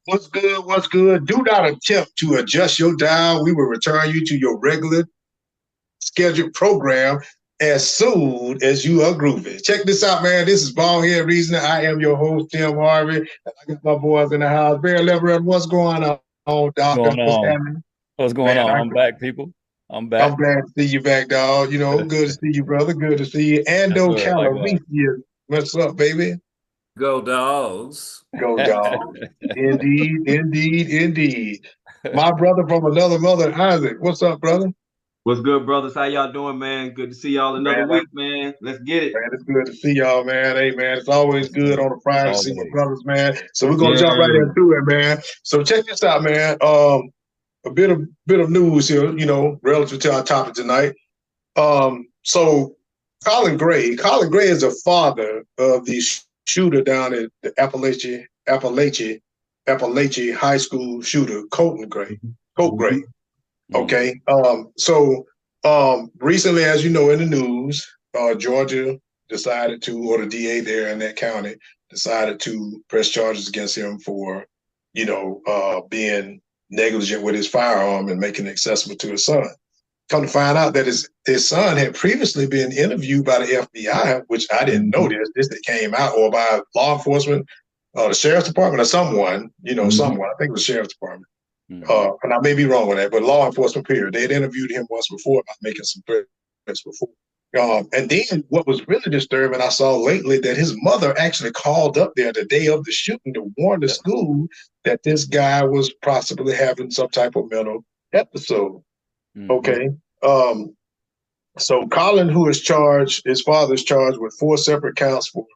What's good? What's good? Do not attempt to adjust your dial. We will return you to your regular scheduled program as soon as you are grooving. Check this out, man. This is Baldheaded Reasoning. I am your host, Tim Harvey. And I got my boys in the house. Barry Leverett, what's going on, Doctor? Going What's on? happening? What's going Man, on? I'm back, people. I'm I'm back. glad to see you back, dog. You know, good to see you, brother. Good to see you. Yes, Ando sir. Likewise. Calabria. What's up, baby? Go dogs. Go, dog. Indeed, indeed, indeed. My brother from another mother, Isaac. What's up, brother? What's good, brothers? How y'all doing, man? Good to see y'all another Man, week, man. Let's get it. Man, it's good to see y'all, man. Hey, man, it's always Yes, good sir. on a Friday to see my Always. brothers, man. So we're gonna jump right Yeah. into it, man. So check this out, man. A bit of news here, relative to our topic tonight. So Colin Gray is a father of the shooter down at the Appalachia High School shooter, Colt Gray. Mhm. Mm. Okay. Recently, as you know, in the news, Georgia decided to, or the DA there in that county decided to press charges against him for, being negligent with his firearm and making it accessible to his son. Come to find out that his son had previously been interviewed by the FBI, which I didn't know Mhm. this. This that came out, or by law enforcement, the sheriff's department, or someone. Mhm. Someone. I think it was the sheriff's department, Mm-hmm. and I may be wrong with that, but law enforcement period. They had interviewed him once before about making some threats before. And then what was really disturbing, I saw lately that his mother actually called up there the day of the shooting to warn the Yep. school that this guy was possibly having some type of mental episode. Mm-hmm. Okay. Um, so Colin, who is charged, his father is charged with four separate counts for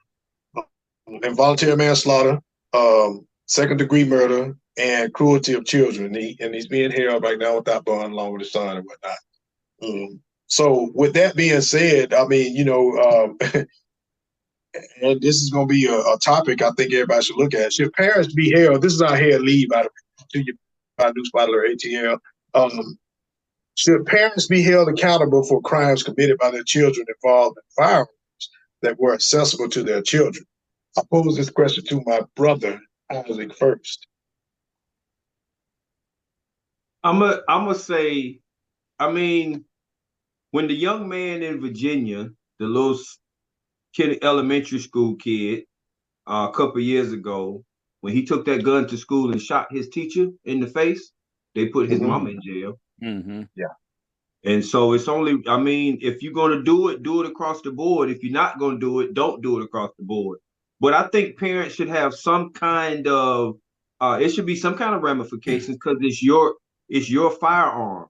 involuntary manslaughter, second degree murder, and cruelty of children. He's being held right now without bond, along with his son and whatnot. So, with that being said, I mean, and this is going to be a topic I think everybody should look at. Should parents be held? This is our head lead, by the way, to you by News Bottler ATL. Should parents be held accountable for crimes committed by their children involved in firearms that were accessible to their children? I pose this question to my brother, Isaac, first. I'm gonna say, I mean, when the young man in Virginia, the little kid, elementary school kid, a couple years ago, when he took that gun to school and shot his teacher in the face, they put his Mm-hmm. mama in jail. Mm-hmm. Yeah. And so it's only, I mean, if you're going to do it across the board. If you're not going to do it, don't do it across the board. But I think parents should have some kind of, it should be some kind of ramifications because it's your firearm.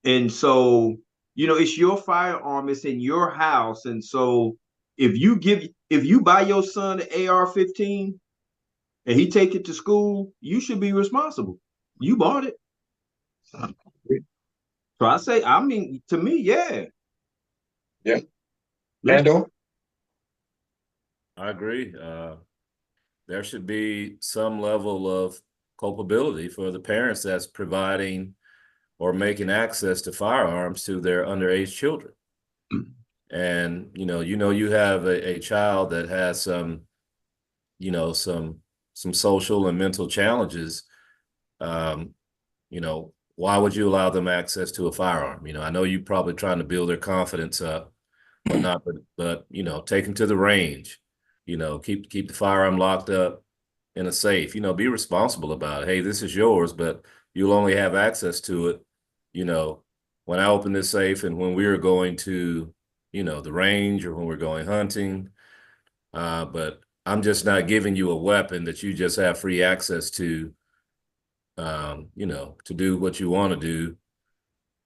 And so, it's your firearm, it's in your house. And so if you buy your son an AR-15 and he take it to school, you should be responsible. You bought it. So I say, I mean, to me, yeah. Yeah. Let's Ando? I agree. There should be some level of culpability for the parents that's providing or making access to firearms to their underage children. And you have a child that has some social and mental challenges. Um, why would you allow them access to a firearm? I know you're probably trying to build their confidence up, whatnot, but take them to the range. Keep the firearm locked up in a safe. Be responsible about it. Hey, this is yours, but you'll only have access to it. You know, when I open this safe and when we are going to, the range or when we're going hunting. But I'm just not giving you a weapon that you just have free access to. To do what you want to do.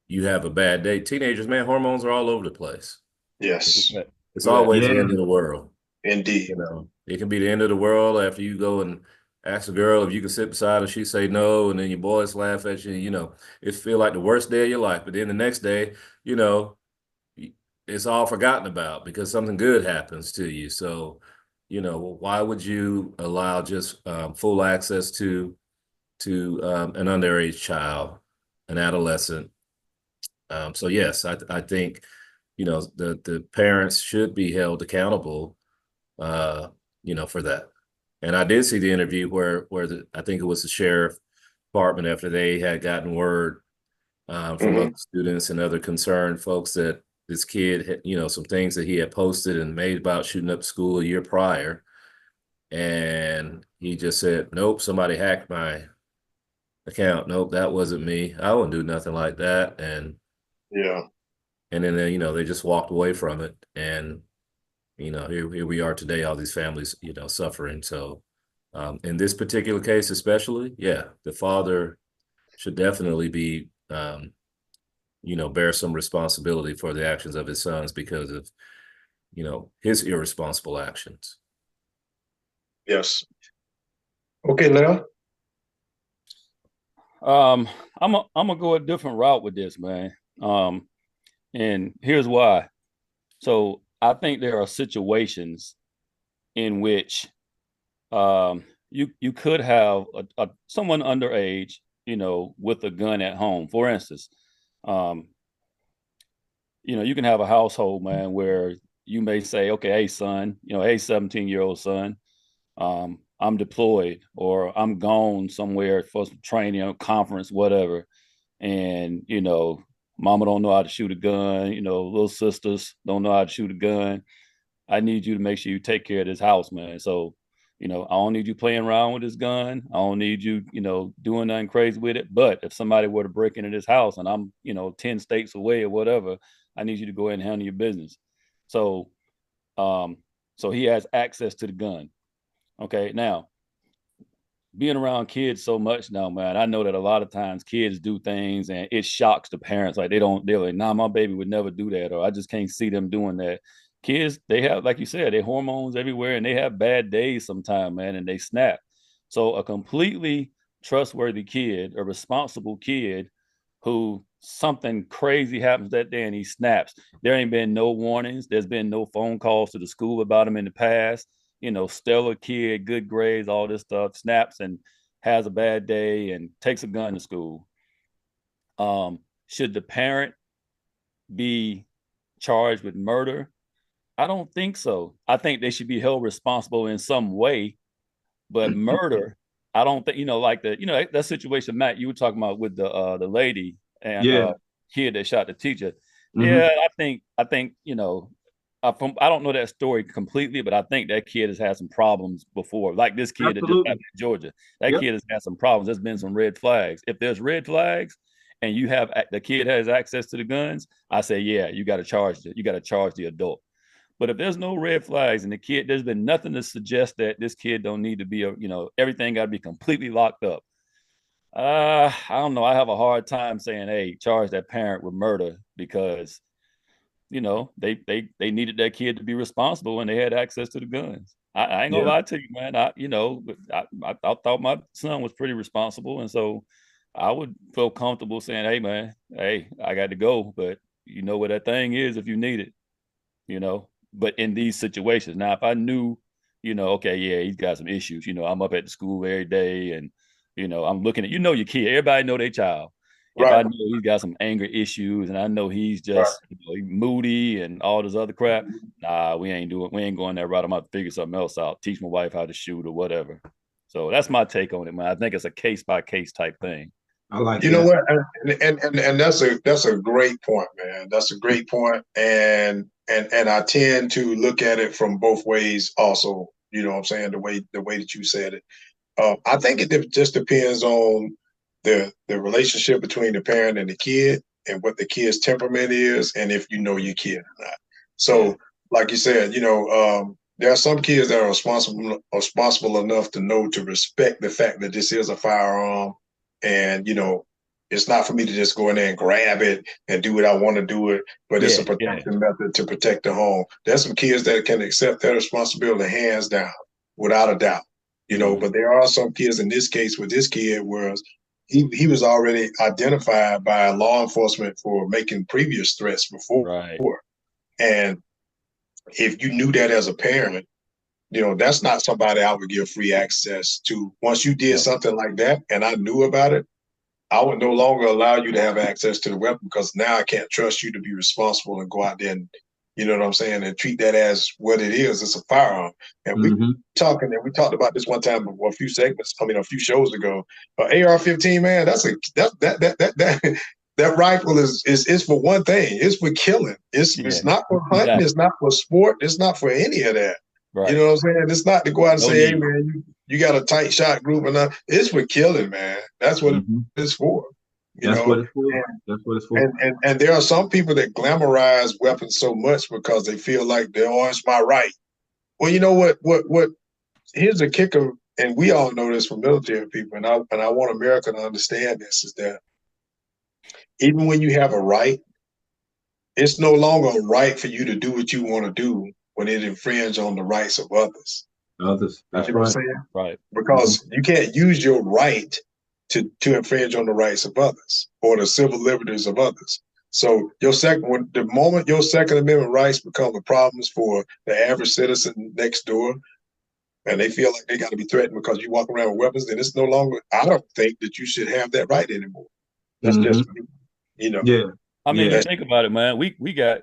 You have a bad day. Teenagers, man, hormones are all over the place. Yes. It's Yeah, always Yeah. the end of the world. indeed. It can be the end of the world after you go and ask a girl if you can sit beside her. She say no, and then your boys laugh at you. It feel like the worst day of your life. But then the next day, you know, it's all forgotten about because something good happens to you. So, why would you allow just full access to an underage child, an adolescent? So yes, I think the parents should be held accountable, for that. And I did see the interview where I think it was the sheriff department, after they had gotten word from other students and other concerned folks that this kid had, some things that he had posted and made about shooting up school a year prior. And he just said, nope, somebody hacked my account. Nope, that wasn't me. I wouldn't do nothing like that. And Yeah. and then they just walked away from it. And here we are today, all these families, suffering. So in this particular case, especially, yeah, the father should definitely be bear some responsibility for the actions of his sons because of, his irresponsible actions. Yes. Okay, Leo. I'm gonna go a different route with this, man. And here's why. So I think there are situations in which you could have someone underage, with a gun at home. For instance, you can have a household, man, where you may say, okay, hey son, hey 17-year-old son, I'm deployed or I'm gone somewhere for some training, conference, whatever. And, mama don't know how to shoot a gun, little sisters don't know how to shoot a gun. I need you to make sure you take care of this house, man. So, I don't need you playing around with this gun. I don't need you, doing nothing crazy with it. But if somebody were to break into this house and I'm, 10 states away or whatever, I need you to go ahead and handle your business. So, so he has access to the gun. Okay. Now, being around kids so much now, man, I know that a lot of times kids do things and it shocks the parents. Like they're like, nah, my baby would never do that. Or I just can't see them doing that. Kids, they have, like you said, their hormones everywhere and they have bad days sometimes, man, and they snap. So a completely trustworthy kid, a responsible kid who something crazy happens that day and he snaps. There ain't been no warnings. There's been no phone calls to the school about him in the past. Stellar kid, good grades, all this stuff, snaps and has a bad day and takes a gun to school. Should the parent be charged with murder? I don't think so. I think they should be held responsible in some way, but murder, I don't think, like that situation, Matt, you were talking about with the lady and Yeah. kid that shot the teacher. Mhm. Yeah, I think, I don't know that story completely, but I think that kid has had some problems before. Like this kid that just Absolutely. happened in Georgia. That Yep. kid has had some problems. There's been some red flags. If there's red flags and the kid has access to the guns, I say, yeah, you got to charge the adult. But if there's no red flags and there's been nothing to suggest that this kid don't need to be, everything got to be completely locked up. I don't know. I have a hard time saying, hey, charge that parent with murder because, they needed that kid to be responsible when they had access to the guns. I ain't gonna lie to you, man. I thought my son was pretty responsible, and so I would feel comfortable saying, hey, man, hey, I got to go, but you know where that thing is if you need it. But in these situations, now if I knew, okay, yeah, he's got some issues, I'm up at the school every day and I'm looking at your kid, everybody know their child. If I Right. know he's got some anger issues and I know he's Right. just moody and all this other crap, nah, we ain't going that route. I'm about to figure something else out, teach my wife how to shoot or whatever. So that's my take on it, man. I think it's a case by case type thing. I like You that. know what? And that's a great point, man. That's a great point. And I tend to look at it from both ways also, you know what I'm saying, the way that you said it. I think it just depends on the relationship between the parent and the kid and what the kid's temperament is and if you know your kid or not. So, like you said, there are some kids that are responsible enough to know to respect the fact that this is a firearm, and it's not for me to just go in there and grab it and do what I want to do it, but it's a protection method to protect the home. There's some kids that can accept that responsibility hands down, without a doubt. But there are some kids in this case with this kid where he was already identified by law enforcement for making previous threats before. Right. And if you knew that as a parent, that's not somebody I would give free access to. Once you did something like that and I knew about it, I would no longer allow you to have access to the weapon because now I can't trust you to be responsible and go out there and You know what I'm saying? And treat that as what it is. It's a firearm. And we talked about this one time a few shows ago. AR-15, man, that rifle is for one thing. It's for killing. It's not for hunting. Exactly. It's not for sport. It's not for any of that. Right. You know what I'm saying? It's not to go out and say, hey, man, you got a tight shot group or not. It's for killing, man. That's what it's for. That's what it's for. That's what it's for. And there are some people that glamorize weapons so much because they feel like it's my right. Well, you know what? Here's the kicker, and we all know this from military people, and I want America to understand this, is that even when you have a right, it's no longer a right for you to do what you want to do when it infringes on the rights of others. That's you know right. Right. Because you can't use your right to infringe on the rights of others or the civil liberties of others. So the moment your Second Amendment rights become a problem for the average citizen next door, and they feel like they got to be threatened because you walk around with weapons, then it's no longer. I don't think that you should have that right anymore. That's just me, you know. Yeah. I mean, you think about it, man. We got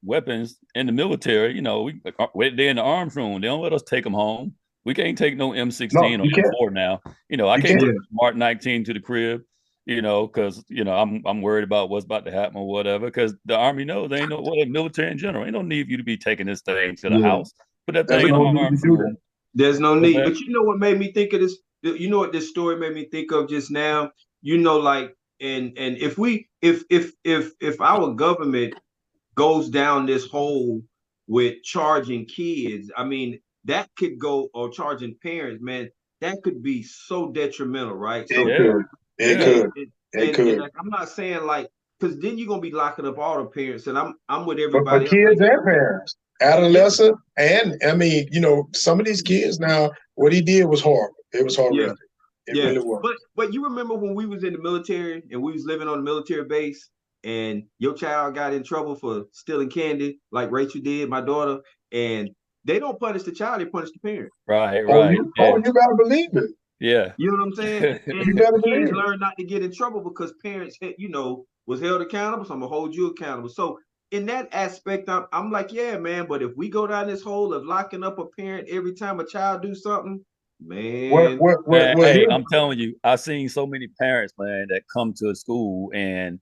weapons in the military. You know, they're in the arms room. They don't let us take them home. We can't take no M16 or M4 now. You know, I can't take Mark 19 to the crib. You know, because I'm worried about what's about to happen or whatever. Because the Army knows they ain't no military in general. Ain't no need for you to be taking this thing to the house. Put that thing in the arms room. There's no need. But you know what made me think of this? You know what this story made me think of just now? You know, like, and if our government goes down this hole with charging kids, I mean, that could go, or charging parents, man, that could be so detrimental, right? So it could. Like, I'm not saying like, because then you're gonna be locking up all the parents, and I'm with everybody. But kids and parents, adolescent, and I mean, some of these kids now, what he did was horrible. It was horrific. It really was. But you remember when we was in the military and we was living on the military base, and your child got in trouble for stealing candy, like Rachel did, my daughter, and they don't punish the child, they punish the parent. Right. You gotta believe it. Yeah. You know what I'm saying? And you better kids learn not to get in trouble because parents, was held accountable, so I'm gonna hold you accountable. So in that aspect, I'm like, yeah, man, but if we go down this hole of locking up a parent every time a child do something, man. Hey, I'm telling you, I've seen so many parents, man, that come to a school and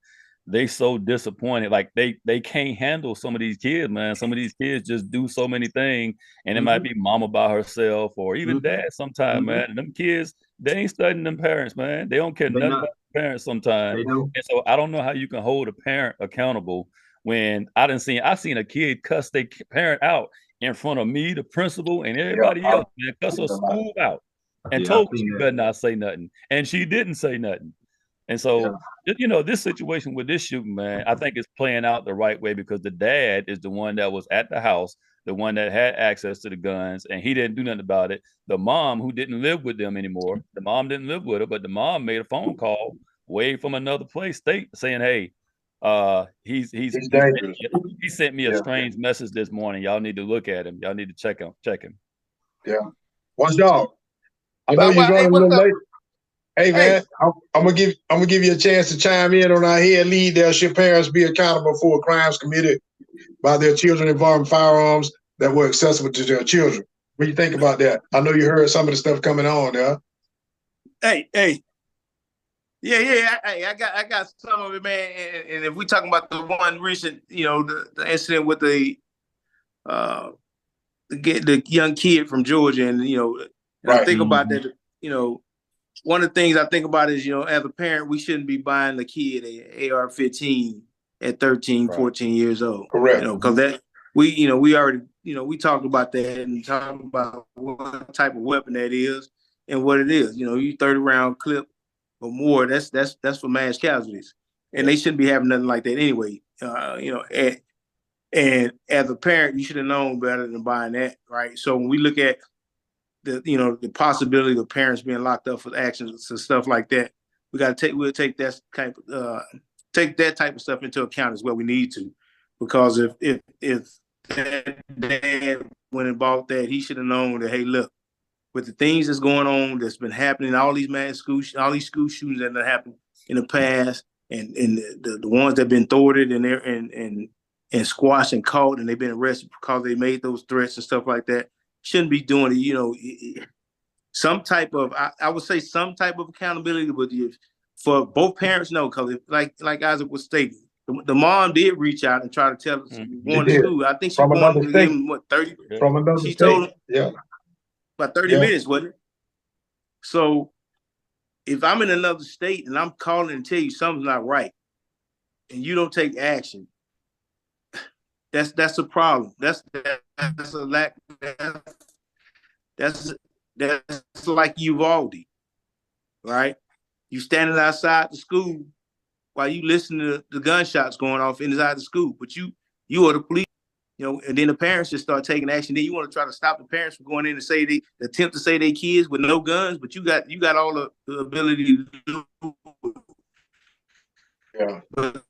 they so disappointed. Like they can't handle some of these kids, man. Some of these kids just do so many things, and it might be mama by herself or even dad sometimes, man. And them kids, they ain't studying them parents, man. They don't care nothing about the parents sometimes. And so I don't know how you can hold a parent accountable when I've seen a kid cuss their parent out in front of me, the principal, and everybody else, man, cuss her school out and told her she better not say nothing. And she didn't say nothing. And so, this situation with this shooting, man, I think it's playing out the right way because the dad is the one that was at the house, the one that had access to the guns, and he didn't do nothing about it. The mom, who didn't live with them anymore, the mom didn't live with her, but the mom made a phone call way from another state saying, hey, he sent me a strange message this morning. Y'all need to look at him. Y'all need to check him. Yeah. Watch y'all. I know you're running a little late. Hey man, I'm gonna give you a chance to chime in on our head lead there. Should parents be accountable for crimes committed by their children involving firearms that were accessible to their children? What do you think about that? I know you heard some of the stuff coming on there. Hey. Yeah. I got some of it, man. And if we talking about the one recent, the incident with the young kid from Georgia, and I think about that, one of the things I think about is, as a parent, we shouldn't be buying the kid an AR-15 at 13, 14 years old. Correct. Because that we already, we talked about that and talked about what type of weapon that is and what it is. You 30-round clip or more, that's for mass casualties. And they shouldn't be having nothing like that anyway. And as a parent, you should have known better than buying that, right? So when we look at the possibility of parents being locked up for actions and stuff like that, we'll take that type of stuff into account as well. We need to, because if that dad went and bought that, he should have known that, hey, look, with the things that's going on, that's been happening, all these school shootings that have happened in the past, and the ones that have been thwarted and and squashed and caught, and they've been arrested because they made those threats and stuff like that. Shouldn't be doing it. You know, some type of I would say some type of accountability, but for both parents, no, because like Isaac was stating, the mom did reach out and try to tell us going to school. I think she wanted to give him what 30 from another she state. told him Yeah, about 30 minutes, wasn't it? So if I'm in another state and I'm calling and tell you something's not right, and you don't take action, that's a problem. That's a lack. That's like Uvalde, right? You standing outside the school while you listening to the gunshots going off inside the school, but you are the police, you know, and then the parents just start taking action. Then you want to try to stop the parents from going in and say they attempt to say they kids with no guns, but you got all the ability to do it. yeah. But,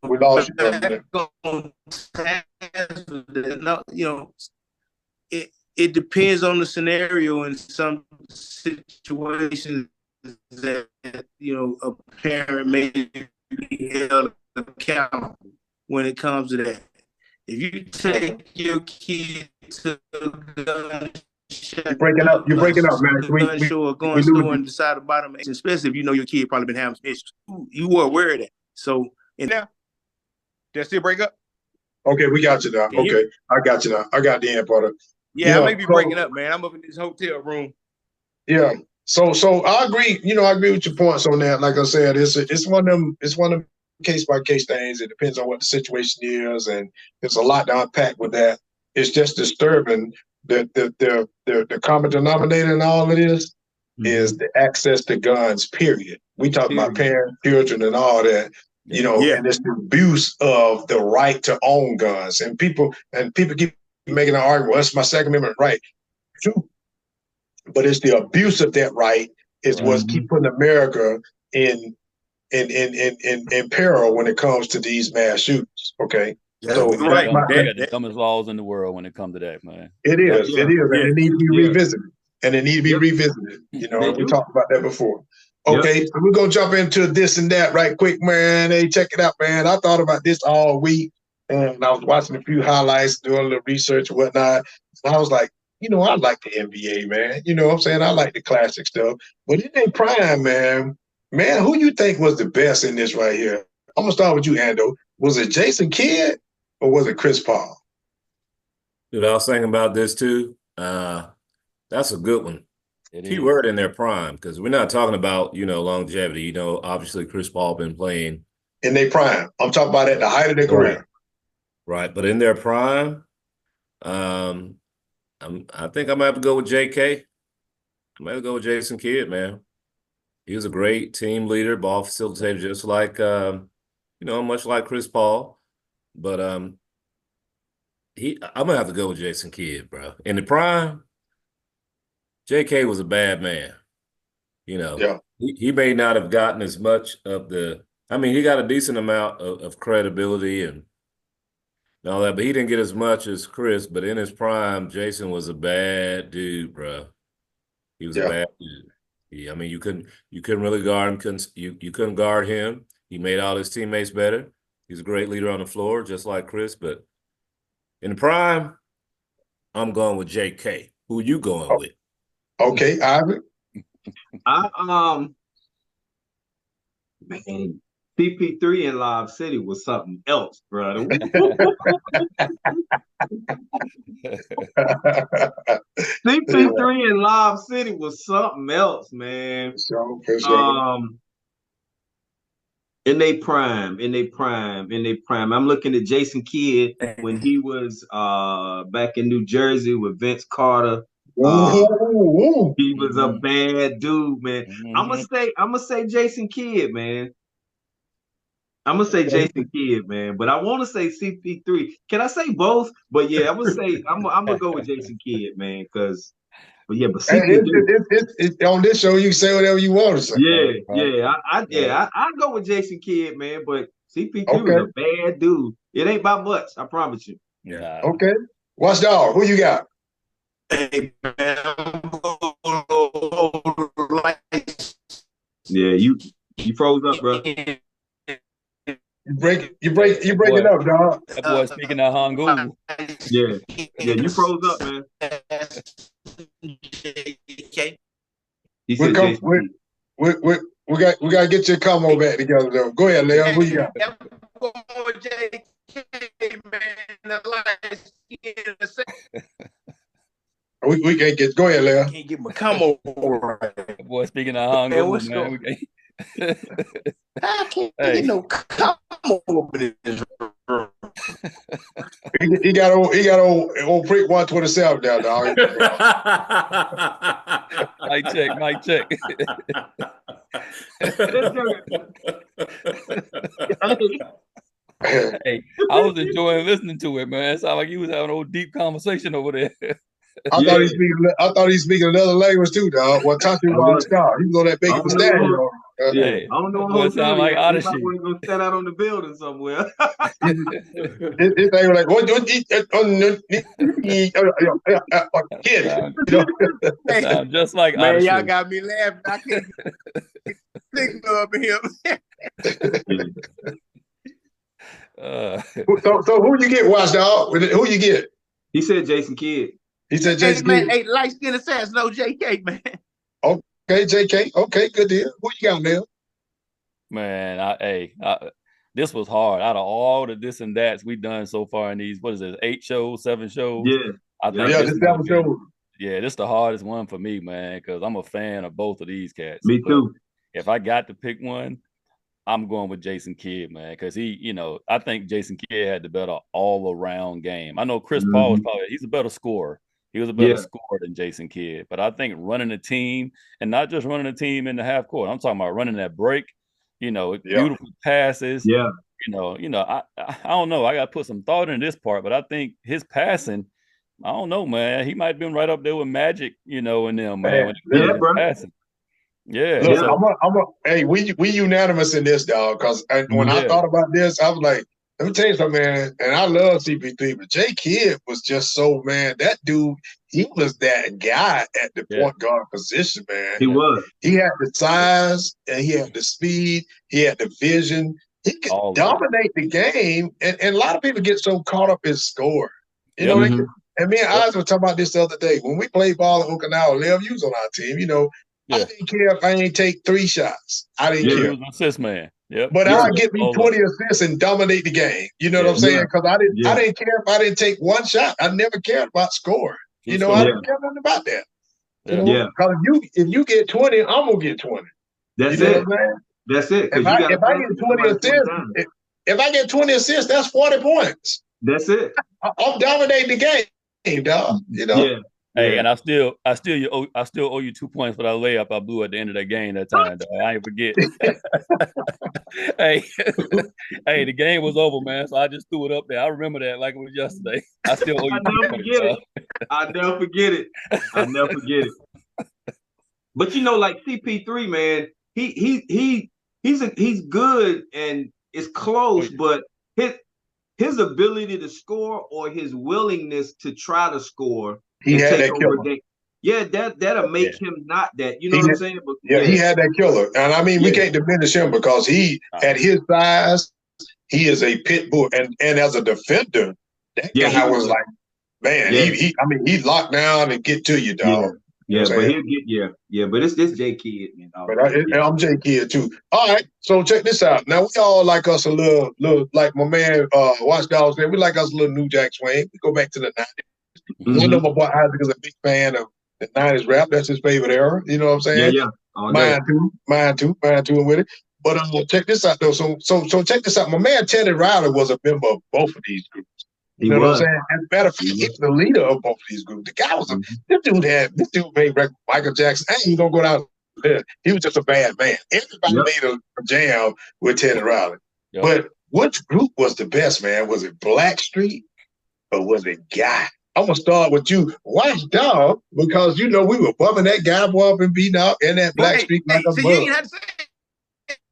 We lost you for a minute. No, you know, it depends on the scenario. In some situations, that you know, a parent may be held accountable when it comes to that. If you take your kid to a gun show, You're breaking up, man. gun show or going to store and decide to buy them, especially if you know your kid probably been having some issues. You were aware of that. So, and now, did I still break up? Okay, we got you now. Okay, I got you now. I got the end part of. Yeah, I may be breaking up, man. I'm up in this hotel room. Yeah. So I agree. You know, I agree with your points on that. Like I said, it's one of them case by case things. It depends on what the situation is, and there's a lot to unpack with that. It's just disturbing that the common denominator in all of this is the access to guns. Period. We talk about parents, children, and all that. You know, and it's the abuse of the right to own guns, and people keep making an argument. Well, that's my Second Amendment right. True. But it's the abuse of that right is what's keep putting America in peril when it comes to these mass shootings. Okay. So we got the dumbest laws in the world when it comes to that, man. It is. And it needs to be revisited. And it needs to be revisited. You know, we talked about that before. Okay, so we're gonna jump into this and that right quick, man. Hey, check it out, man. I thought about this all week, and I was watching a few highlights, doing a little research and whatnot. And I was like, you know, I like the NBA, man. You know what I'm saying? I like the classic stuff. But it ain't prime, man. Man, who you think was the best in this right here? I'm gonna start with you, Ando. Was it Jason Kidd or was it Chris Paul? Dude, I was thinking about this too. That's a good one. Key word in their prime, because we're not talking about, you know, longevity. You know, obviously Chris Paul been playing in their prime. I'm talking about at the height of their career. Right, but in their prime, I think I'm gonna have to go with JK. I'm gonna go with Jason Kidd, man. He was a great team leader, ball facilitator, just like you know, much like Chris Paul. But I'm gonna have to go with Jason Kidd, bro. In the prime, JK was a bad man. You know, he may not have gotten as much of the. I mean, he got a decent amount of credibility and all that, but he didn't get as much as Chris. But in his prime, Jason was a bad dude, bro. He was a bad dude. I mean, you couldn't really guard him. You couldn't guard him. He made all his teammates better. He's a great leader on the floor, just like Chris. But in the prime, I'm going with JK. Who you going with? Okay, Ivan. Man, CP3 in Lob City was something else, brother. CP3 in Lob City was something else, man. For sure. In their prime. I'm looking at Jason Kidd when he was back in New Jersey with Vince Carter. He was a bad dude, man. I'm gonna say Jason Kidd, man. Jason Kidd, man. But I want to say CP3. Can I say both? But yeah, I'm gonna go with Jason Kidd, man. But CP3. On this show, you can say whatever you want to say. I go with Jason Kidd, man. But CP3 was a bad dude. It ain't by much, I promise you. Yeah. Okay. Watchdog, who you got? Hey, man, yeah, you froze up, bro. You break it up, dog. That boy speaking that Hangul. Yeah, you froze up, man. He We said Jason Kidd. we got to get your combo back together, though. Go ahead, Leo. Who you got? We can't get. Go ahead, Leo. Can't get my combo right. That boy speaking that Hangul, man. We can't. I can't get no combo over this. He got old prick 127 down, dog. Mic check. Hey, I was enjoying listening to it, man. It sounded like you was having an old deep conversation over there. I thought he was speaking another language too, dog. Well, Tati was star. He was on that big stallion. Yeah, I don't know what sound like Odyssey. He might want to go stand out on the building somewhere. His thing was like, what kid? Sound just like Man, Odyssey. y'all got me laughing. I can't think of him. So who you get, Watch Dog? Who you get? He said Jason Kidd. He said Jason Kidd. Kidd. Hey, light skin assassin, no JK, man. Okay, JK. Okay, good deal. Who you got, Neil? Man, this was hard. Out of all the this and that's we done so far in these, 8 shows, 7 shows? Yeah. I think this 7 shows. Yeah, this is the hardest one for me, man, because I'm a fan of both of these cats. Me too. But if I got to pick one, I'm going with Jason Kidd, man, because I think Jason Kidd had the better all-around game. I know Chris Paul he's a better scorer. He was a better scorer than Jason Kidd. But I think running a team, and not just running a team in the half court, I'm talking about running that break, beautiful passes. Yeah. I don't know. I got to put some thought in this part, but I think his passing, I don't know, man. He might have been right up there with Magic, in them, man. Bro. Passing. Yeah. Look, hey, we unanimous in this, dog. Because when I thought about this, I was like, let me tell you something, man. And I love CP3, but J Kidd was just so, man. That dude, he was that guy at the point guard position, man. He was. He had the size and he had the speed. He had the vision. He could dominate the game. And a lot of people get so caught up in score. You know, and me and Oz were talking about this the other day. When we played ball in Okinawa, Lev, you was on our team, I didn't care if I ain't take 3 shots. I didn't care. He was an assist man. Yep. But I'll get me 20 assists and dominate the game. You know what I'm saying? Because I didn't care if I didn't take 1 shot. I never cared about scoring. I didn't care nothing about that. Because if you get 20, I'm gonna get 20. That's it. That's it. If I get 20 assists, if I get 20 assists, that's 40 points. That's it. I'm dominating the game, dog. Yeah. Hey, and I still owe you 2 points for that layup I blew at the end of that game that time. Dog. I ain't forget. Hey, the game was over, man. So I just threw it up there. I remember that like it was yesterday. I still owe you 2 points. I'll never forget it. I'll never forget it. But like CP3, man, he's good and it's close, but his ability to score or his willingness to try to score. He had that killer. Yeah, that'll make him not that. You know what I'm saying? But, he had that killer. And I mean, we can't diminish him because he, at his size, he is a pit bull. And as a defender, that guy was like, man, he locked down and get to you, dog. Yeah, but he'll get but it's this J Kidd, man. But I'm J Kidd too. All right, so check this out. Now we all like us a little like my man Watchdog said, we like us a little New Jack Swing. We go back to the 90s. I know my boy Isaac is a big fan of the 90s rap. That's his favorite era. You know what I'm saying? Yeah. Mine too. With it. But check this out though. So check this out. My man Teddy Riley was a member of both of these groups. You know what I'm saying? As a matter of fact, he was the leader of both of these groups. The guy was this dude made record Michael Jackson. I ain't gonna go down there. He was just a bad man. Everybody made a jam with Teddy Riley. Yep. But which group was the best, man? Was it Blackstreet or was it Guy? I'm gonna start with you, Watchdog, because we were bumming that guy up and beating out in that Blackstreet like a bug. You ain't had to say it.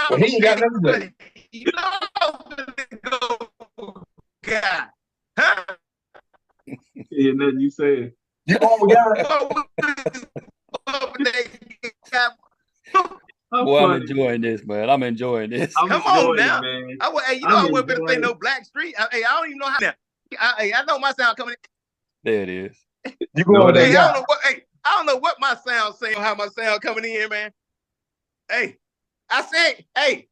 Well, he ain't got nothing to say. You go, guy, huh? Yeah, nothing you said. You all got Boy, I'm enjoying this, man. I'm enjoying this. Come on now. man. Hey, I wasn't gonna say no Black Street. Hey, I don't even know how now. I know my sound coming in. There it is. You go with that guy. I don't know what my sound saying, how my sound coming in, man. Hey, I said, hey.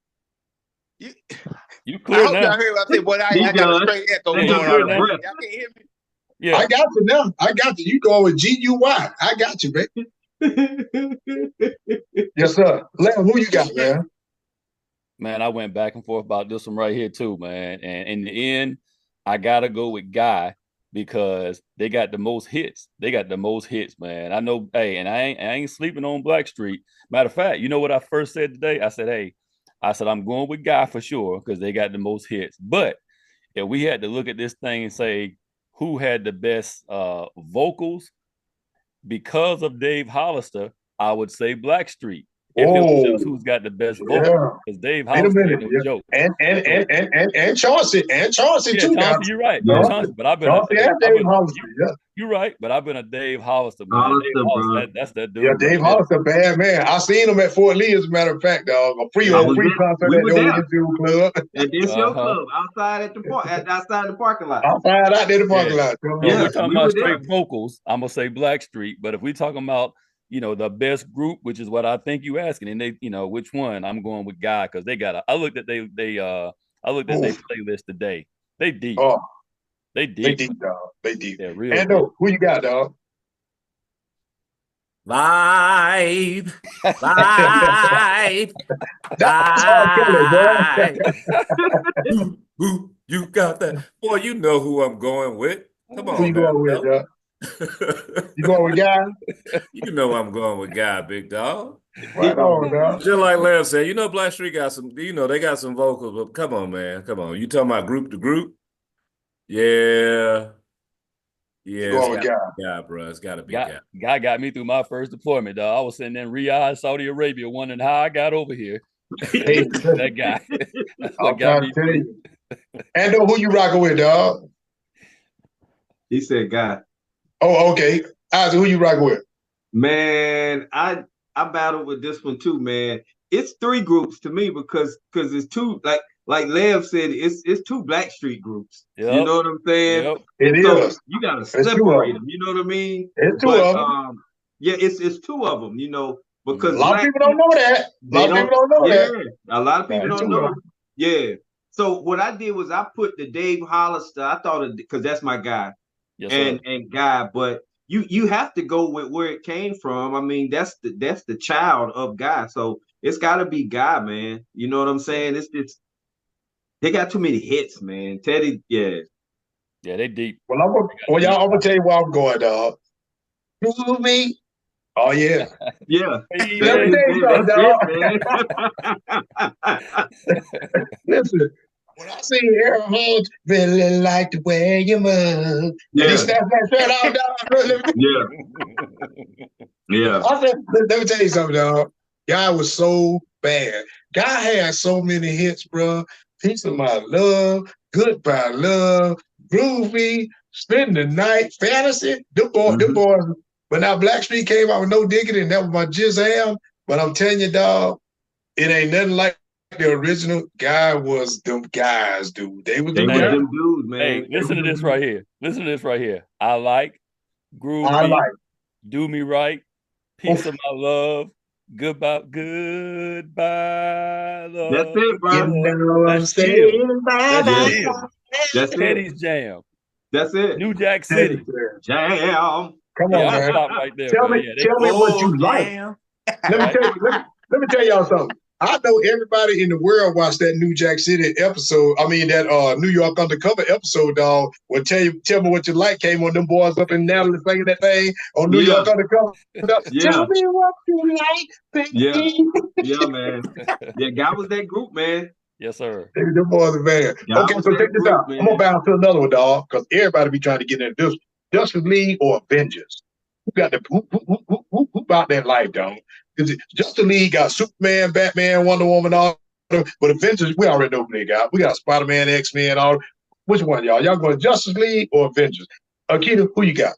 You clear I hope now. y'all heard what I said, boy. I got a straight echo going on. Y'all can't hear me. Yeah. I got you now. I got you. You going with GUY. I got you, baby. Yes, sir. Lamb, who you got, man? Man, I went back and forth about this one right here too, man. And in the end, I gotta go with Guy because they got the most hits. They got the most hits, man. I know, hey, and I ain't sleeping on Black Street. Matter of fact, you know what I first said today? I said, I'm going with Guy for sure because they got the most hits. But if we had to look at this thing and say who had the best vocals because of Dave Hollister, I would say Black Street. If it was just who's got the best vocal, because Dave Hollister ain't no joke. And Chauncey too. Chauncey, you're right. Yeah. Chauncey, but I've been Dave Hollister. Yeah. You're right, but I've been a Dave Hollister man. That's that dude. Yeah, Dave Hollister, bad man. I seen him at Fort Lee, as a matter of fact, dog. A free concert at the ONU Club. And this your club outside at the outside the parking lot. Outside out there the parking lot. So if we're talking about straight vocals, I'm gonna say Black Street. But if we're talking about the best group, which is what I think you asking, and they, which one, I'm going with Guy because they got. I looked at their playlist today. They deep. Oh. They deep. They deep, dog. They deep. Yeah, real. Ando, who you got, dog? Vibe. You got that. Boy, you know who I'm going with. Come on, who you going with, dog? You going with Guy? You know I'm going with Guy, big dog. Right on, dog. Just like Lamb said, Black Street got some, they got some vocals, but come on, man. Come on. You talking about group to group? Yeah. It's Guy, bro. It's got to be Guy. Guy got me through my first deployment, dog. I was sitting in Riyadh, Saudi Arabia, wondering how I got over here. That guy. That's what got me through. Ando, who you rocking with, dog? He said Guy. Oh, okay. Isaac, who you rocking with? Man, I battled with this one too, man. It's three groups to me because it's two, like Lev said, it's two Black Street groups. Yep. You know what I'm saying? Yep. It is. You gotta separate them. You know what I mean? It's two of them. Yeah, it's two of them. Because a lot of people don't know that. A lot of people don't know that. A lot of people don't know. Yeah. So what I did was I put the Dave Hollister. I thought because that's my guy, and Guy. But you have to go with where it came from. I mean, that's the child of Guy. So it's got to be Guy, man. You know what I'm saying? It's they got too many hits, man. Teddy, yeah, they deep. Well, I'm gonna tell you where I'm going, dog. Prove me. Oh yeah, yeah. Let me tell you something, dog. Listen, when I see Harold Holmes, really like the way you move. Yeah. And he snaps that shirt off, dog. Yeah. I said, let me tell you something, dog. Guy was so bad. Guy had so many hits, bro. Piece of My Love, Goodbye Love, Groovy, Spend the Night, Fantasy. The boys. But now Black Street came out with No Diggity, and that was my jizz. But I'm telling you, dog, it ain't nothing like the original. Guy was them guys, dude. They was them dudes, man. Hey, listen to this right here. I like Groovy. Do Me Right, Piece of My Love, Goodbye Love. That's it, bro. You know I'm staying by That's Teddy's Jam. That's it. New Jack City. Jam. Come on, man. Right there, tell me what you like. Let me tell y'all something. I know everybody in the world watched that New Jack City episode. I mean, that New York Undercover episode, dog. Well, tell me what you like came on them boys up in Natalie singing that thing on New York Undercover. Tell me what you like, baby. Yeah, man. Yeah, Guy was that group, man. Yes, sir. Them boys are bad. Okay, so check this out. Man. I'm gonna bounce to another one, dog, because everybody be trying to get into this. Justice League or Avengers? Who got who about that life, dog? Because Justice League got Superman, Batman, Wonder Woman, all. But Avengers, we already know who they got. We got Spider-Man, X-Men, all. Which one, y'all? Y'all going Justice League or Avengers? Akita, who you got?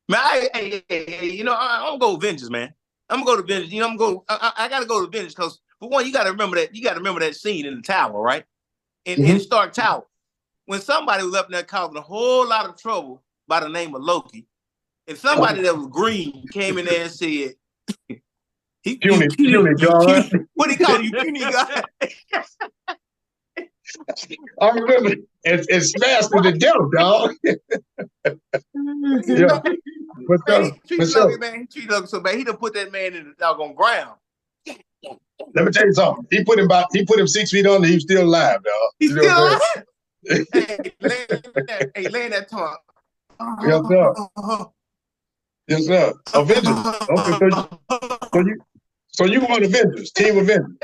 Man, I'm gonna go Avengers, man. I'm gonna go to Vintage. You know, I gotta go to Vintage because for one, you gotta remember that scene in the tower, right? In Stark Tower, when somebody was up there causing a whole lot of trouble by the name of Loki, and somebody that was green came in there and said, Puny God. What he call you, puny God? I remember it smashed to the death, dog. Yeah. What's Man, up? he treated Loki, man. He treated Loki so bad. He done put that man in the doggone ground. Let me tell you something. He put him 6 feet under. He was still alive, dog. He's You know still what alive. Laying that tongue. Yes, sir. Yes, sir. Avengers. Okay, so you want Avengers, Team Avengers.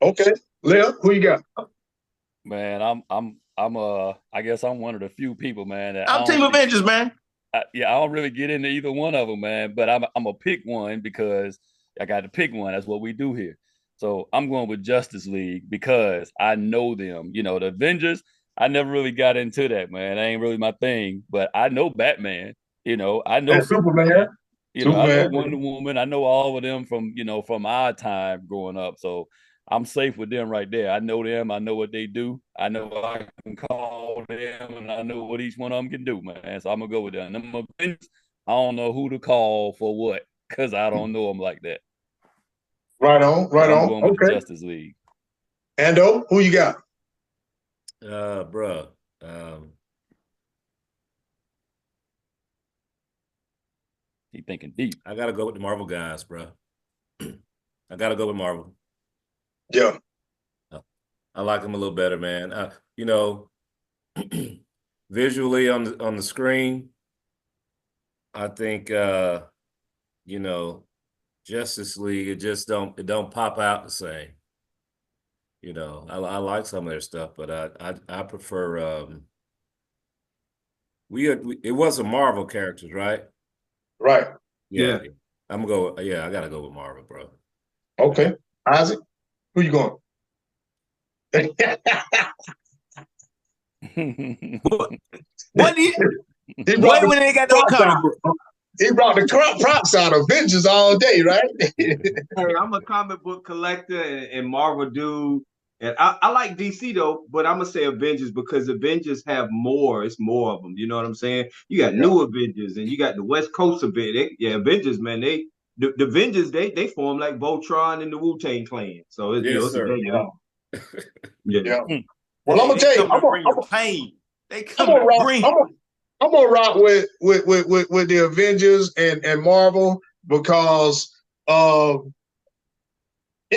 Okay. Lil, who you got? Man, I guess I'm one of the few people, man. That I'm Team Avengers, man. I don't really get into either one of them, man. But I'm gonna pick one because I got to pick one. That's what we do here. So I'm going with Justice League because I know them. You know, the Avengers. I never really got into that, man. That ain't really my thing. But I know Batman. You know, I know Superman. You know, I know Wonder Woman. I know all of them from our time growing up. So I'm safe with them right there. I know them. I know what they do. I know I can call them, and I know what each one of them can do, man. So I'm gonna go with them. Them Avengers, I don't know who to call for what because I don't know them like that. Right on. Right I'm on. going with Okay. the Justice League. Ando, who you got? Bruh. He thinking deep. I gotta go with the Marvel guys, bro. I gotta go with Marvel. Yeah. I like them a little better, man. You know, visually on the screen, I think you know, Justice League, it don't pop out the same. You know, I like some of their stuff, but I prefer it was a Marvel characters, right? Right. Yeah. I gotta go with Marvel, bro. Okay. Isaac, who you going? What do you? Why when they got no comic book? He brought the props out of Avengers all day, right? Hey, I'm a comic book collector and Marvel dude. And I like DC though, but I'm gonna say Avengers because Avengers have more. It's more of them. You know what I'm saying? You got new Avengers and you got the West Coast Avengers. Avengers, man. The Avengers they form like Voltron and the Wu-Tang Clan. So it's, Yes, it's a sir. Yeah. Well, I'm gonna tell you, They come to bring I'm gonna rock with the Avengers and Marvel because in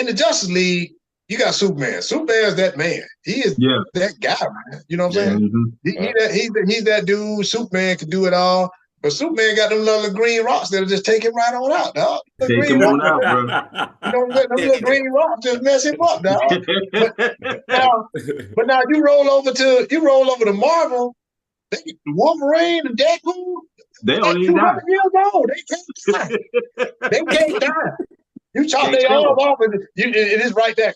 the Justice League you got Superman. Superman's that man. He is that guy, man. You know what I'm saying? He's that dude. Superman can do it all. But Superman got them little green rocks that'll just take him right on out, dog. Take him on out, bro. You know what I'm saying? Them little green rocks just mess him up, dog. But now you roll over to Marvel. Wolverine and Deadpool, they don't even 200 die. years old. They can't die. They can't die. You chop their arm off and it is right there.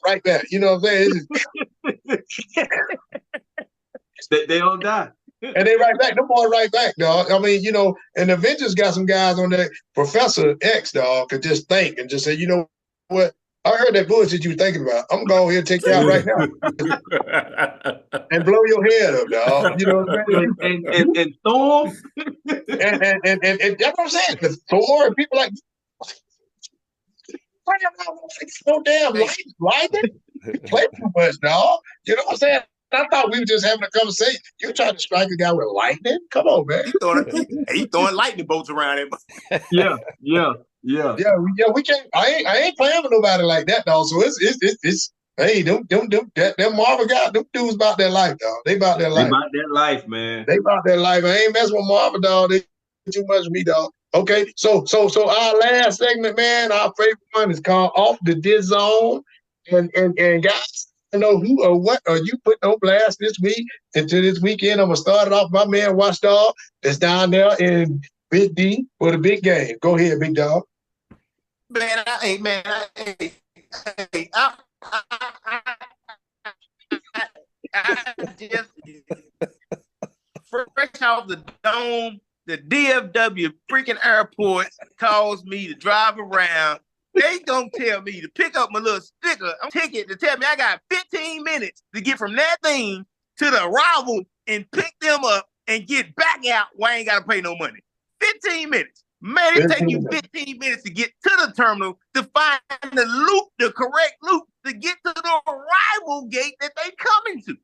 You know what I'm saying? They don't die. And they right back. Them boys right back, dog. I mean, you know, and the Avengers got some guys on there. Professor X, dog, could just think and just say, you know what? I heard that bullshit you were thinking about. I'm going to go ahead and take you out right now and blow your head up, dog. You know what I'm saying? And Thor. And that's what I'm saying. The Thor and people like, no damn lightning. Play too much, dog. You know what I'm saying? I thought we were just having a conversation. You trying to strike a guy with lightning? Come on, man. He throwing lightning bolts around him. Yeah. We can't. I ain't playing with nobody like that, dog. So it's hey, them Marvel guys, them dudes about their life, dog. They about their life. They about their life, man. They about their life. I ain't messing with Marvel, dog. They too much for me, dog. Okay, so our last segment, man, our favorite one is called Off the Diz Zone. And guys, I know who or what are you putting on blast this week into this weekend. I'm gonna start it off. My man Watchdog is down there in Big D for the big game. Go ahead, big dog. Man, I just fresh off the dome, the DFW freaking airport. calls me to drive around. They gonna tell me to pick up my little sticker, ticket to tell me I got 15 minutes to get from that thing to the arrival and pick them up and get back out where I ain't gotta pay no money. 15 minutes. Man, it take you 15 minutes to get to the terminal to find the loop, the correct loop to get to the arrival gate that they coming to.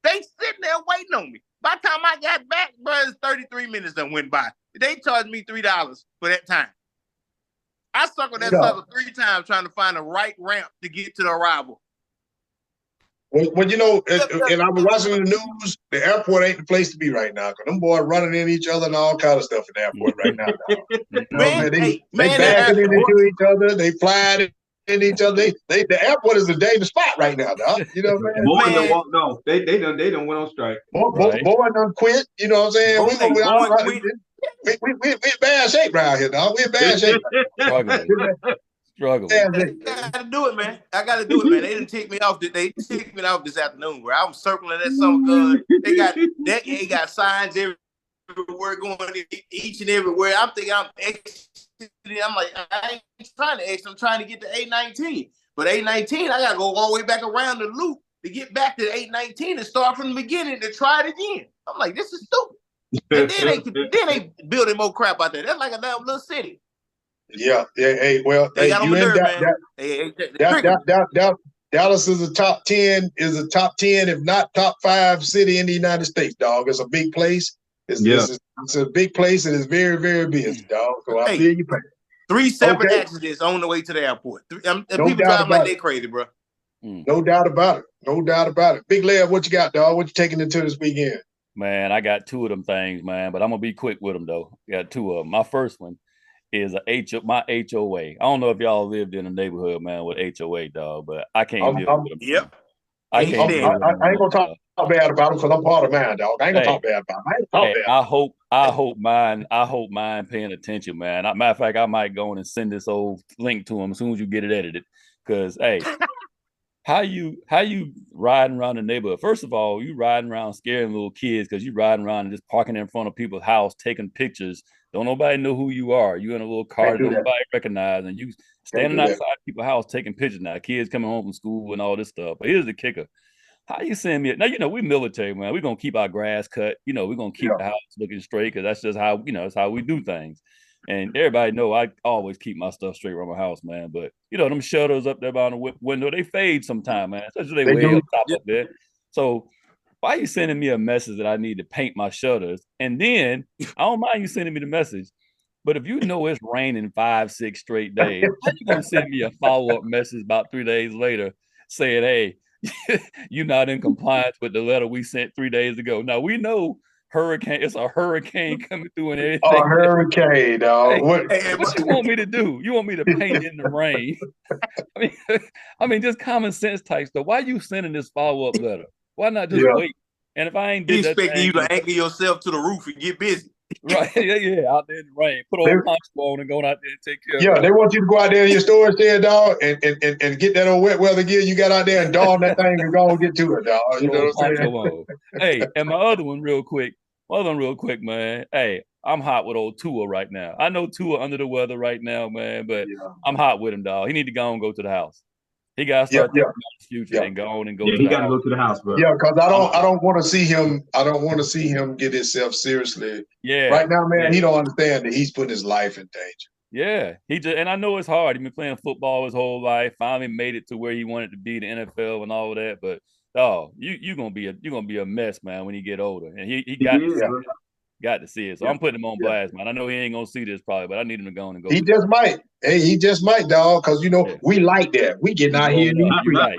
They sitting there waiting on me. By the time I got back, bro, it's 33 minutes that went by. They charged me $3 for that time. I circled that sucker 3 times trying to find the right ramp to get to the arrival. Well, you know, and I was watching the news. The airport ain't the place to be right now because them boys running in each other and all kind of stuff in the airport right now. You know, they bashing into each other. They flying in each other. The airport is a dangerous spot right now, dog. You know what I'm saying? No, they done went on strike. Boy done quit. You know what I'm saying? We in bad shape right here, dog. We in bad shape. Struggling. I gotta do it, man. I gotta do it, man. They didn't take me off. They took me off this afternoon. Where I'm circling that summer gun. They got signs everywhere going each and everywhere. I'm thinking I'm exiting. I'm like, I ain't trying to exit. I'm trying to get to 819. But 819, I gotta go all the way back around the loop to get back to 819 and start from the beginning to try it again. I'm like, this is stupid. And then they building more crap out there. That's like a damn little city. Yeah. Hey, well, they got on my nerve, Dallas is a top 10, if not top 5 city in the United States, dog. It's a big place. It's a big place and it's very, very busy, dog. So I feel you. 3 separate accidents on the way to the airport. People driving like they crazy, bro. No doubt about it. No doubt about it. Big Lev, what you got, dog? What you taking into this weekend? Man, I got 2 of them things, man, but I'm gonna be quick with them though. I got 2 of them. My first one is my HOA. I don't know if y'all lived in a neighborhood, man, with HOA, dog, but I can't deal with them. Yep. I ain't gonna talk bad about them because I'm part of mine, dog. I ain't gonna talk bad about them. I hope mine paying attention, man. Matter of fact, I might go in and send this old link to them as soon as you get it edited. Because hey, how you riding around the neighborhood? First of all, you riding around scaring little kids because you riding around and just parking in front of people's house, taking pictures. Don't nobody know who you are. You in a little car that nobody recognize, and you standing outside people's house taking pictures now. Kids coming home from school and all this stuff. But here's the kicker. How you send me? Now, you know, we military, man. We're going to keep our grass cut. You know, we're going to keep the house looking straight because that's just how, you know, it's how we do things. And everybody know I always keep my stuff straight around my house, man. But, you know, them shutters up there by the window, they fade sometime, man. Especially they way up top up there. So why are you sending me a message that I need to paint my shutters? And then I don't mind you sending me the message. But if you know it's raining 5-6 straight days, how you going to send me a follow-up message about 3 days later saying, hey, you're not in compliance with the letter we sent 3 days ago? Now, we know it's a hurricane coming through and everything. A hurricane, dog. Hey, what you want me to do? You want me to paint in the rain? I mean, just common sense type stuff. Why are you sending this follow-up letter? Why not just wait? And if I ain't did that, expecting you to anchor yourself to the roof and get busy. Right, out there in the rain. Put on poncho on and go out there and take care of it. Yeah, they want you to go out there in your storage there, dog, and get that old wet weather gear you got out there and don that thing and go and get to it, dog. You know what I'm saying? Hey, and my other one real quick, man. Hey, I'm hot with old Tua right now. I know Tua under the weather right now, man, but I'm hot with him, dog. He need to go and go to the house. He got to start thinking about his future and go on and go. He got to go to the house, bro. Yeah, because I don't want to see him. I don't want to see him get himself seriously. Yeah. Right now, man, he don't understand that he's putting his life in danger. Yeah, and I know it's hard. He's been playing football his whole life. Finally made it to where he wanted to be, the NFL and all of that. But you're gonna be a mess, man, when you get older. And he got to see it. So I'm putting him on blast, man. I know he ain't gonna see this probably, but I need him to go on and go. He just might. Hey, he just might, dog. Because we like that. We get out here in these streets. Right.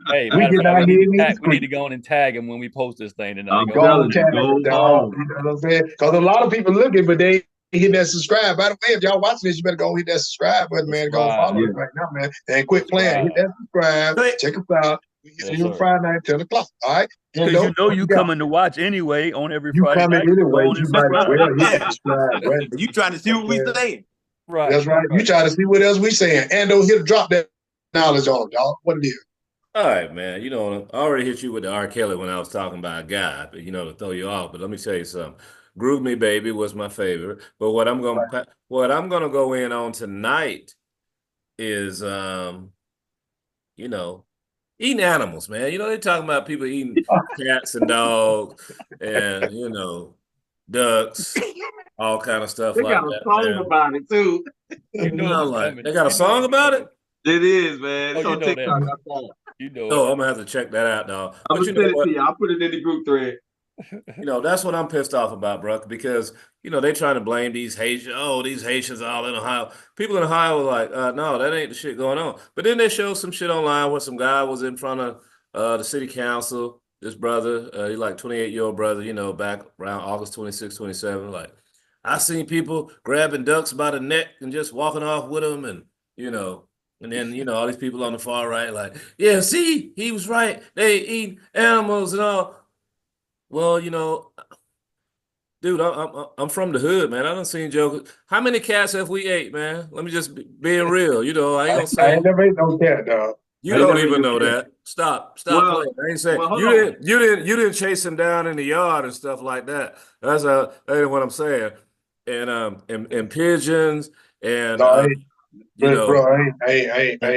Hey, we need to go on and tag him when we post this thing tonight. Go on, tag him, dog. You know what I'm saying? Because a lot of people looking, but they hit that subscribe. By the way, if y'all watching this, you better go hit that subscribe button, man. Go follow us right now, man. And quit playing. Hit that subscribe. Check us out. We get you Friday night, 10 o'clock. All right. Because you coming to watch anyway on every Friday night. You coming anyway. You might as well hit subscribe. Right? You trying to see what we saying. Right. That's right. You try to see what else we saying. And don't drop that knowledge on them, dog. What it is. All right, man. I already hit you with the R. Kelly when I was talking about a guy, but to throw you off. But let me tell you something. Groove Me Baby was my favorite. But what I'm gonna go in on tonight is you know, eating animals, man. You know, they're talking about people eating cats and dogs and ducks, all kind of stuff They like got a that, song man. about it too. You know I'm it's like, coming. they got a You know song it's about it? coming. It is, man. Oh, It's you on know TikTok. that. I saw it. You know Oh, it. I'm gonna have to check that out, dog. I'm But gonna you know send it what? to you. I'll put it in the group thread. That's what I'm pissed off about, bro, because, they trying to blame these Haitians. Oh, these Haitians are all in Ohio. People in Ohio were like, no, that ain't the shit going on. But then they showed some shit online where some guy was in front of the city council, this brother, he like 28-year-old brother, back around August 26, 27. Like, I seen people grabbing ducks by the neck and just walking off with them and then, all these people on the far right, like, yeah, see, he was right. They eat animals and all. Well, dude, I'm from the hood, man. I done seen jokers. How many cats have we ate, man? Let me just being real. I ain't gonna I say ain't never ate no cat, dog. you I ain't don't never ate even no know cat. that. Stop Well, playing. I ain't saying hold you on. didn't chase him down in the yard and stuff like that. That ain't what I'm saying. And pigeons and No, I ain't, you know bro, I ain't ate no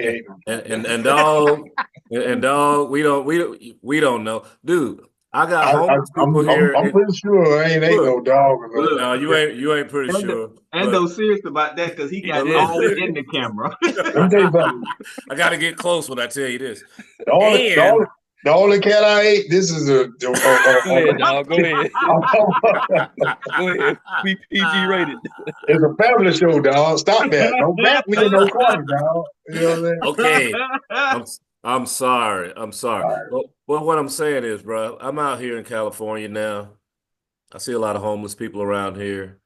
cat. and dog and dog. We don't know, dude. I got homeless people here. I'm pretty sure I ain't ate Look, no dog or Look, no, you ain't pretty sure, Endo but serious about that because he got dead all serious. in the camera. let me tell you something. I got to get close when I tell you this. The only, the And only, the only cat I ate. This is Go ahead, dog. Go ahead. Go ahead. We PG rated. it's a family show, dog. Stop that. Don't back me in no corner, dog. You know what I'm saying? okay, I'm sorry. I'm sorry. All right. Well, what I'm saying is, bro, I'm out here in California now. I see a lot of homeless people around here,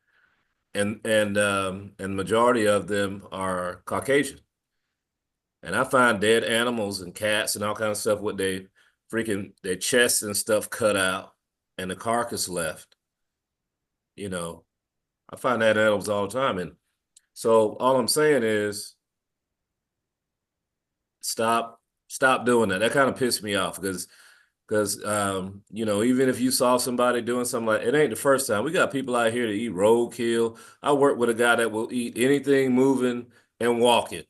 and majority of them are Caucasian. And I find dead animals and cats and all kind of stuff with their chests and stuff cut out and the carcass left. I find that animals all the time. And so all I'm saying is stop doing that. That kind of pissed me off because even if you saw somebody doing something like it ain't the first time. We got people out here to eat roadkill. I work with a guy that will eat anything moving and walking.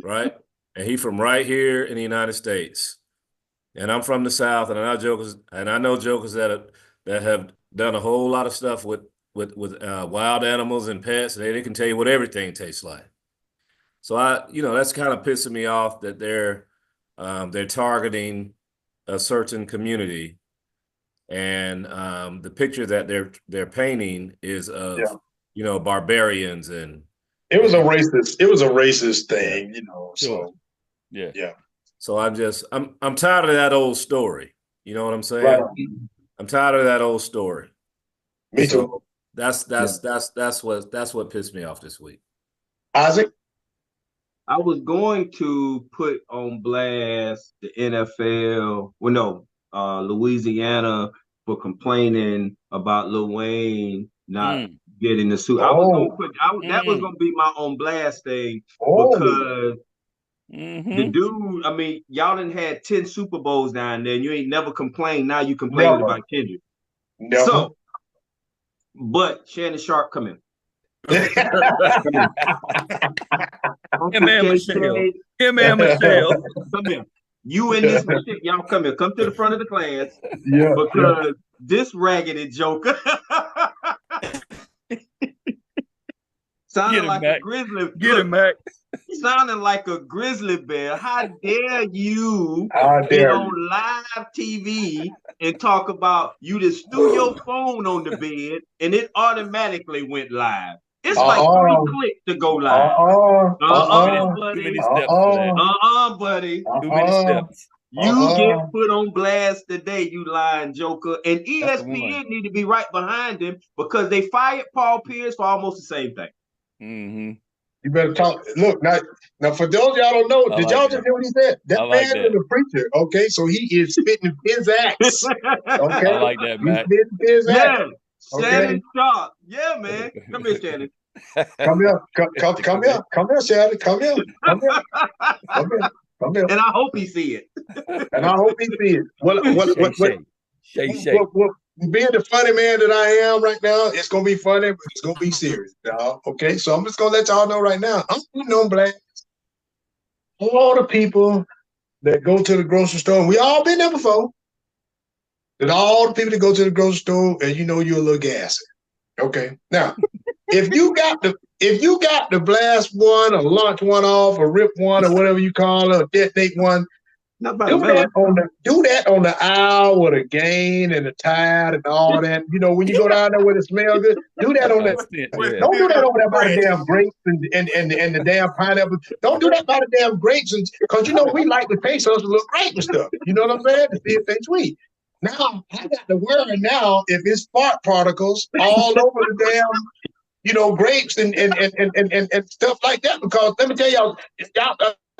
Right? And he from right here in the United States. And I'm from the South, and I know jokers that have done a whole lot of stuff with wild animals and pets. They can tell you what everything tastes like. So that's kind of pissing me off that they're targeting a certain community, and the picture that they're painting is of barbarians and. It was a racist thing, Sure. So Yeah. So I'm tired of that old story. You know what I'm saying? Right. I'm tired of that old story. Me So too. that's what pissed me off this week. Isaac? I was going to put on blast the NFL, Louisiana for complaining about Lil Wayne not getting the suit. I was gonna put that was gonna be my on blast thing because the dude, I mean, y'all done had 10 Super Bowls down there and you ain't never complained. Now you complaining about Kendrick. Never. So, but Shannon Sharp, come in. Him and Michelle. Come here. You and this shit, y'all come here. Come to the front of the class. Yeah. Because this raggedy joker sounded like a grizzly. Get him, Mac. He sounded like a grizzly bear. How dare you get on live TV and talk about you just threw your phone on the bed and it automatically went live. It's like 3 clicks to go live. Too many steps for that. Buddy. Too many steps. You get put on blast today, you lying joker. And ESPN need to be right behind him because they fired Paul Pierce for almost the same thing. Mm-hmm. You better talk. Look, now for those y'all don't know, did y'all just hear what he said? That man is a preacher, okay? So he is spitting his axe. Okay. I like that, Matt. He's spitting his axe. Okay. Shannon Sharp. Yeah, man. Come here, Shannon. Come here. Come here. Come here, Shannon. Come here. Come here. Come here. Come here. And I hope he see it. And I hope he see it. being the funny man that I am right now, it's gonna be funny, but it's gonna be serious, y'all. Okay, so I'm just gonna let y'all know right now. I'm putting on blast all the people that go to the grocery store, and we all been there before. That all the people that go to the grocery store, and you know you're a little gassy. Okay, now if you got the blast one, or launch one off, or rip one, or whatever you call it, or detonate one. Not by Do the that on the aisle with the gain and the tide and all that. You know, when you go down there where it smells good, do that on that. Don't do that over there by the damn grapes and the damn pineapple. Don't do that by the damn grapes, because you know we like to taste us a little grape and stuff. You know what I'm saying? To see if they sweet. Now I got to worry now if it's fart particles all over the damn, grapes and stuff like that. Because let me tell y'all,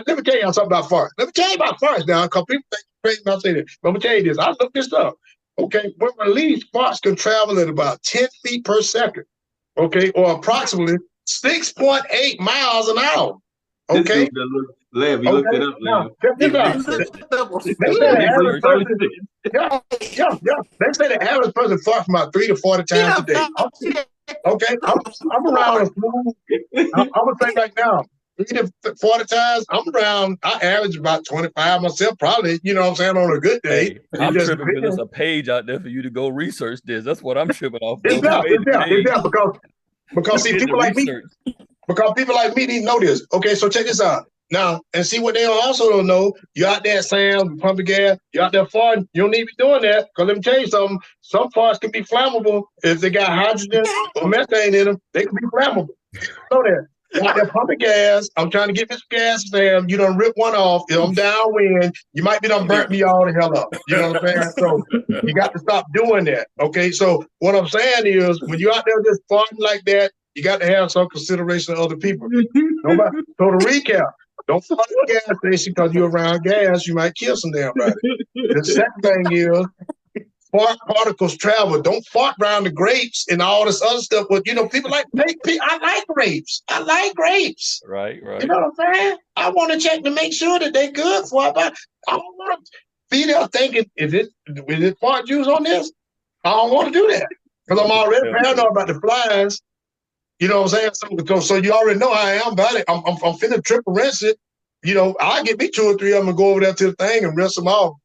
let me tell y'all something about farts. Let me tell you about farts now, because people think it's crazy about saying this. But I'm gonna tell you this. I looked this up. Okay, when released, farts can travel at about 10 feet per second. Okay, or approximately 6.8 miles an hour. Okay. Lev, you looked it up, Lev. They say the average person. Yeah. They say the average person farts about 3 to 40 times a day. Okay, I'm around a smooth. I'm gonna say right now, 3 to 40 times. I average about 25 myself, probably. You know what I'm saying, on a good day. Hey, I'm tripping because there's a page out there for you to go research this. That's what I'm tripping off. It's there because see, people like me. Because people like me didn't know this. Okay, so check this out. Now, and see what they also don't know. You out there, Sam, pumping gas. You out there farting. You don't need to be doing that. Because let me tell you something. Some farts can be flammable if they got hydrogen or methane in them. They can be flammable. Know that. You out there pumping gas. I'm trying to get this gas, Sam. You done rip one off. I'm downwind. You might be done burnt me all the hell up. You know what I'm saying? So you got to stop doing that. Okay, so what I'm saying is, when you out there just farting like that, you got to have some consideration of other people. So to recap, don't fart at the gas station because you're around gas. You might kill some damn body. The second thing is, fart particles travel. Don't fart around the grapes and all this other stuff. But people like, I like grapes. I like grapes. Right. You know what I'm saying? I want to check to make sure that they're good for it. But I don't want to be there thinking, is it fart juice on this? I don't want to do that because I'm already paranoid about the flies. You know what I'm saying? So you already know how I am about it. I'm finna triple rinse it. I'll get me 2 or 3 of them and go over there to the thing and rinse them off.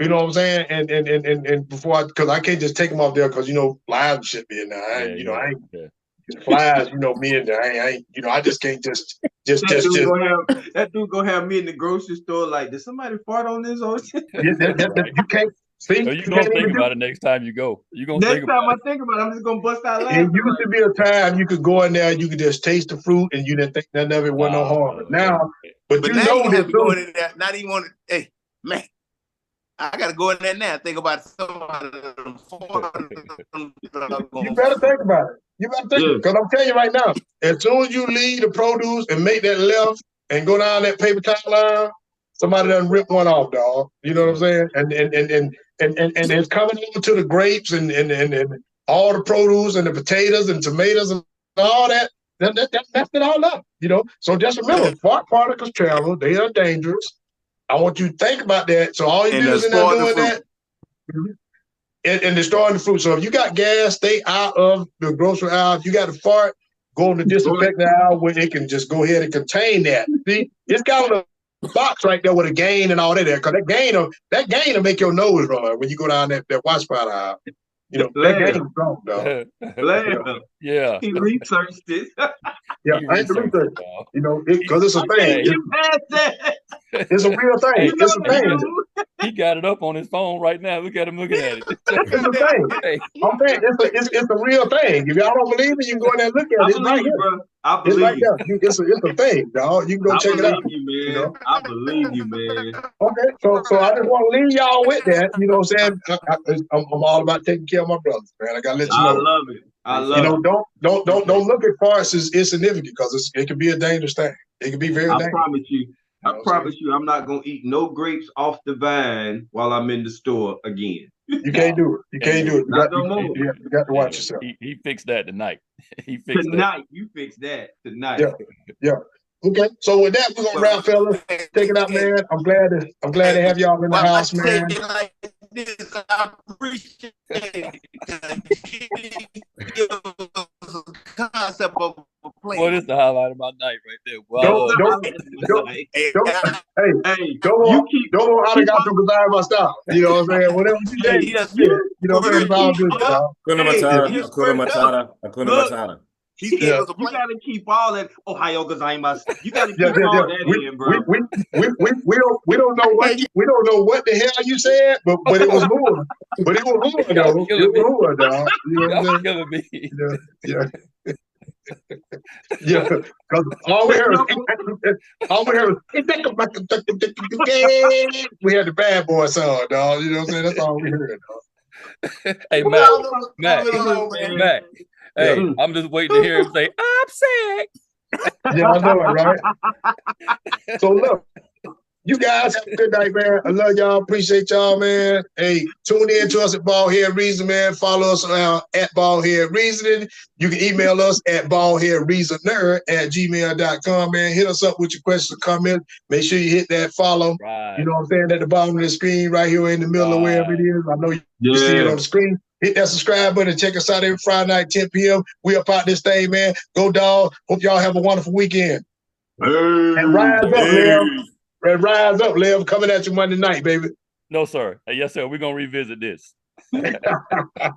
You know what I'm saying? And before because I can't just take them off there because flies and shit be in there. I ain't flies. Me and I ain't. I just can't just. That dude gonna have me in the grocery store. Like, did somebody fart on this? You can't. See, you're gonna think about it next time you go. Next time I think about it, I'm just gonna bust out laughing. It used to be a time you could go in there, you could just taste the fruit, and you didn't think none of it wasn't no harm. Now, but you now know you this. have to go in there. Not even want to. Hey, man, I gotta go in there now. Think about somebody. You better think about it. Because I'm telling you right now, as soon as you leave the produce and make that left and go down that paper towel line, somebody done rip one off, dog. You know what I'm saying? And it's coming over to the grapes and all the produce and the potatoes and tomatoes and all that. That's it all up. So just remember, fart particles travel. They are dangerous. I want you to think about that. So all you do is in there doing that and destroying the fruit. So if you got gas, stay out of the grocery aisle. If you got a fart, go in the disinfectant aisle where it can just go ahead and contain that. See, it's got a box right there with a gain and all that there, because that gain will make your nose run when you go down that wash spot aisle. That gain is strong, dog. Yeah. He researched it. Yeah, I ain't the research. Because it's a thing. It's a real thing. It's a thing. He got it up on his phone right now. Look at him looking at it. It's a thing. I'm saying it's a real thing. If y'all don't believe it, you can go in there and look at it. It's right here. Bro. I believe it's right there. It's a thing, dog. You can go check it out. I believe you, man. Okay, so I just want to leave y'all with that. You know what I'm saying? I'm all about taking care of my brothers, man. I gotta let you know. I love it. I love it. Don't look at farts as insignificant, because it can be a dangerous thing. It can be very dangerous. I promise you, I'm not gonna eat no grapes off the vine while I'm in the store again. You can't do it. You can't do it. You got to watch yourself. He fixed that tonight. He fixed tonight. You fixed that tonight. Yeah. Okay. So with that, we're gonna wrap, fellas. Take it out, man. I'm glad to have y'all in the house, man. this. I appreciate it. Give us a concept of a plan. Boy, this is the highlight of my night right there. Don't, Wow. Hey, don't you keep arigato goodbye my style. You know what I'm saying? Whatever you say, Yes, you know what I'm saying? It's all good, dog. Hakuna Hey, Matata, you Hakuna Matata, Hakuna Look. Matata. He gave us a You plan. gotta keep all that. Ohio gozaimasu. You gotta keep Yeah. all that in, bro. We don't know what the hell you said, but it was more. But it was more Y'all though. It killing me. was more, dog. You know what I'm Y'all saying? killing me. Yeah. Yeah, because all we heard was we had the bad boy song, dog. You know what I'm saying? That's all we heard, dog. Hey, We Mac. all know what's Mac. going on, man. Mac. Hey, I'm just waiting to hear him say, I'm sick. Yeah, I know it, right? So look, you guys have a good night, man. I love y'all. Appreciate y'all, man. Hey, tune in to us at Baldhead Reason, man. Follow us at Baldhead Reasoning. You can email us at baldheadreasoner@gmail.com, man. Hit us up with your questions or comments. Make sure you hit that follow. Right. You know what I'm saying? At the bottom of the screen, right here in the middle of wherever it is. I know you see it on the screen. Hit that subscribe button and check us out every Friday night, 10 p.m. We up out this thing, man. Go, dog. Hope y'all have a wonderful weekend. And rise up, Liv. Rise up, Liv. Coming at you Monday night, baby. No, sir. Yes, sir. We're going to revisit this.